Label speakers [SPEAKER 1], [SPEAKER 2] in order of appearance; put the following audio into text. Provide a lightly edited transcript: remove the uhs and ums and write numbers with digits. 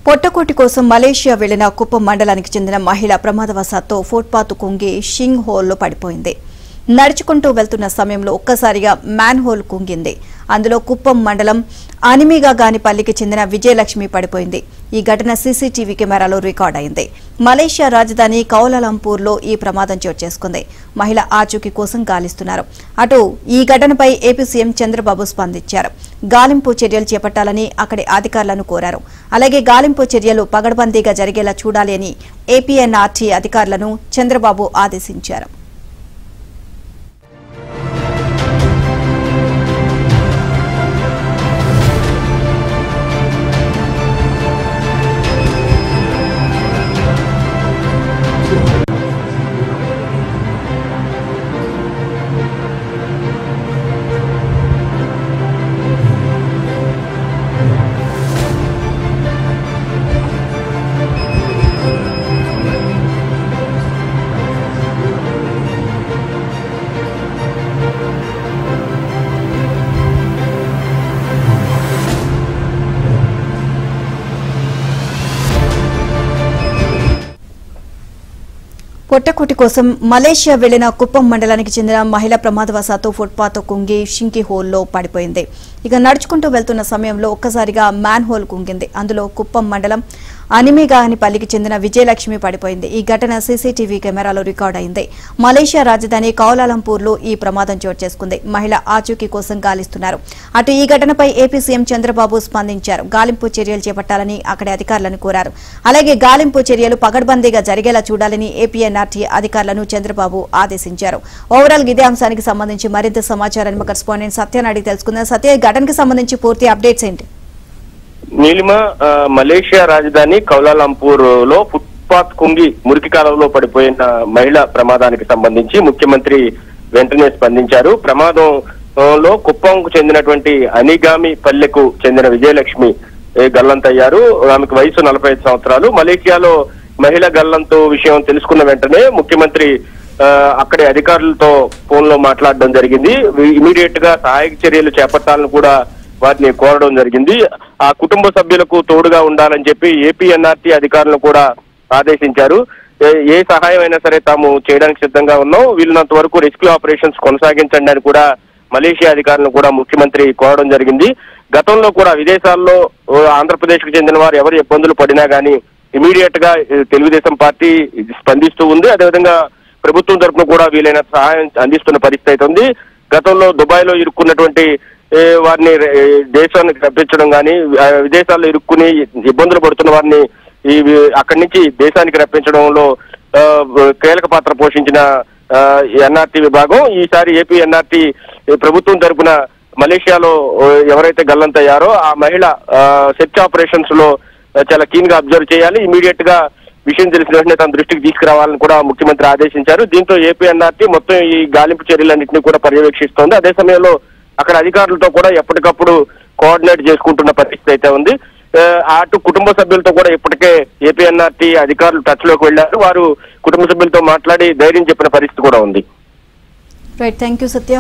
[SPEAKER 1] పొట్టకోటి కోసం మలేషియా వెళ్లిన కుప్పం మండలానికి చెందిన మహిళ ప్రమాదవశాత్తు ఫుట్పాత్ కుంగి షింగ్ హోల్లో పడిపోయింది. నడుచుకుంటూ వెళ్తున్న సమయంలో ఒక్కసారిగా మ్యాన్ హోల్ కుంగింది. అందులో కుప్పం మండలం అనిమిగాగానిపల్లికి చెందిన విజయలక్ష్మి పడిపోయింది. ఈ ఘటన సీసీటీవీ కెమెరాలో రికార్డ్ అయింది. మలేషియా రాజధాని కౌలాలంపూర్లో ఈ ప్రమాదం చోటు చేసుకుంది. మహిళ ఆచూకీ కోసం గాలిస్తున్నారు. అటు ఈ ఘటనపై ఏపీ సీఎం చంద్రబాబు స్పందించారు. గాలింపు చర్యలు చేపట్టాలని అక్కడి అధికారులను కోరారు. అలాగే గాలింపు చర్యలు పగడ్బందీగా జరిగేలా చూడాలి అని ఏపీఎన్ఆర్టీ అధికారులను చంద్రబాబు ఆదేశించారు. పొట్టకోటి కోసం మలేషియా వెళ్లిన కుప్పం మండలానికి చెందిన మహిళ ప్రమాదవశాత్తు ఫుట్పాత్ కుంగి షింకి హోల్లో పడిపోయింది. ఇక నడుచుకుంటూ వెళ్తున్న సమయంలో ఒక్కసారిగా మ్యాన్ హోల్ కుంగింది. అందులో కుప్పం మండలం అనిమిగానిపల్లికి చెందిన విజయలక్ష్మి పడిపోయింది. ఈ ఘటన సీసీటీవీ కెమెరాలో రికార్డ్ అయింది. మలేషియా రాజధాని కౌలాలంపూర్లో ఈ ప్రమాదం చోటు చేసుకుంది. మహిళ ఆచూకీ కోసం గాలిస్తున్నారు. అటు ఈ ఘటనపై ఏపీ సీఎం చంద్రబాబు స్పందించారు. గాలింపు చర్యలు చేపట్టాలని అక్కడి అధికారులను కోరారు. అలాగే గాలింపు చర్యలు పగడ్బందీగా జరిగేలా చూడాలని ఏపీఎన్ఆర్టీ అధికారులను చంద్రబాబు ఆదేశించారు. ఓవరాల్ ఇదే అంశానికి సంబంధించి మరింత సమాచారాన్ని మా కరెస్పాండెంట్ సత్యాన్ని అడిగి తెలుసుకుందాం. సత్య, ఘటనకు సంబంధించి పూర్తి అప్డేట్స్ ఏంటి?
[SPEAKER 2] నీలిమ, మలేషియా రాజధాని కౌలాలంపూర్ లో ఫుట్పాత్ కుంగి మురికి కాలంలో పడిపోయిన మహిళ ప్రమాదానికి సంబంధించి ముఖ్యమంత్రి వెంటనే స్పందించారు. ప్రమాదంలో కుప్పంకు చెందినటువంటి అనిగామి పల్లెకు చెందిన విజయలక్ష్మి గల్లంతయ్యారు. ఆమెకు వయసు 45 సంవత్సరాలు. మలేషియాలో మహిళ గల్లంతు విషయం తెలుసుకున్న వెంటనే ముఖ్యమంత్రి అక్కడి అధికారులతో ఫోన్ లో మాట్లాడడం జరిగింది. ఇమీడియట్ గా సహాయక చర్యలు చేపట్టాలని కూడా వారిని కోరడం జరిగింది. ఆ కుటుంబ సభ్యులకు తోడుగా ఉండాలని చెప్పి ఏపీఎన్ఆర్టీ అధికారులను కూడా ఆదేశించారు. ఏ సహాయం అయినా సరే తాము చేయడానికి సిద్ధంగా ఉన్నాం, వీళ్ళనంత వరకు రెస్క్యూ ఆపరేషన్స్ కొనసాగించండి అని కూడా మలేషియా అధికారులను కూడా ముఖ్యమంత్రి కోరడం జరిగింది. గతంలో కూడా విదేశాల్లో ఆంధ్రప్రదేశ్ కు చెందిన వారు ఎవరు ఇబ్బందులు పడినా గానీ ఇమీడియట్ గా తెలుగుదేశం పార్టీ స్పందిస్తూ ఉంది. అదేవిధంగా ప్రభుత్వం తరఫున కూడా వీలైన సహాయం అందిస్తున్న పరిస్థితి అయితే ఉంది. గతంలో దుబాయ్ లో ఇరుక్కున్నటువంటి వారిని దేశానికి రప్పించడం కానీ, విదేశాల్లో ఇరుక్కుని ఇబ్బందులు పడుతున్న వారిని అక్కడి నుంచి దేశానికి రప్పించడంలో కీలక పాత్ర పోషించిన ఎన్ఆర్టీ విభాగం ఈసారి ఏపీ ఎన్ఆర్టీ ప్రభుత్వం తరఫున మలేషియాలో ఎవరైతే గల్లంతయ్యారో ఆ మహిళ సెర్చ్ ఆపరేషన్స్ లో చాలా కీన్ గా అబ్జర్వ్ చేయాలి. ఇమీడియట్ గా విషయం తెలిసిన వెంటనే తన దృష్టికి తీసుకురావాలని కూడా ముఖ్యమంత్రి ఆదేశించారు. దీంతో ఏపీ ఎన్ఆర్టీ మొత్తం ఈ గాలింపు చర్యలన్నింటినీ కూడా పర్యవేక్షిస్తోంది. అదే సమయంలో అక్కడ అధికారులతో కూడా ఎప్పటికప్పుడు కోఆర్డినేట్ చేసుకుంటున్న పరిస్థితి అయితే ఉంది. అటు కుటుంబ సభ్యులతో కూడా ఇప్పటికే ఏపీఎన్ఆర్టీ అధికారులు టచ్ లోకి వెళ్లారు. వారు కుటుంబ సభ్యులతో మాట్లాడి ధైర్యం చెప్పిన పరిస్థితి కూడా ఉంది.
[SPEAKER 1] Right, thank you Satya.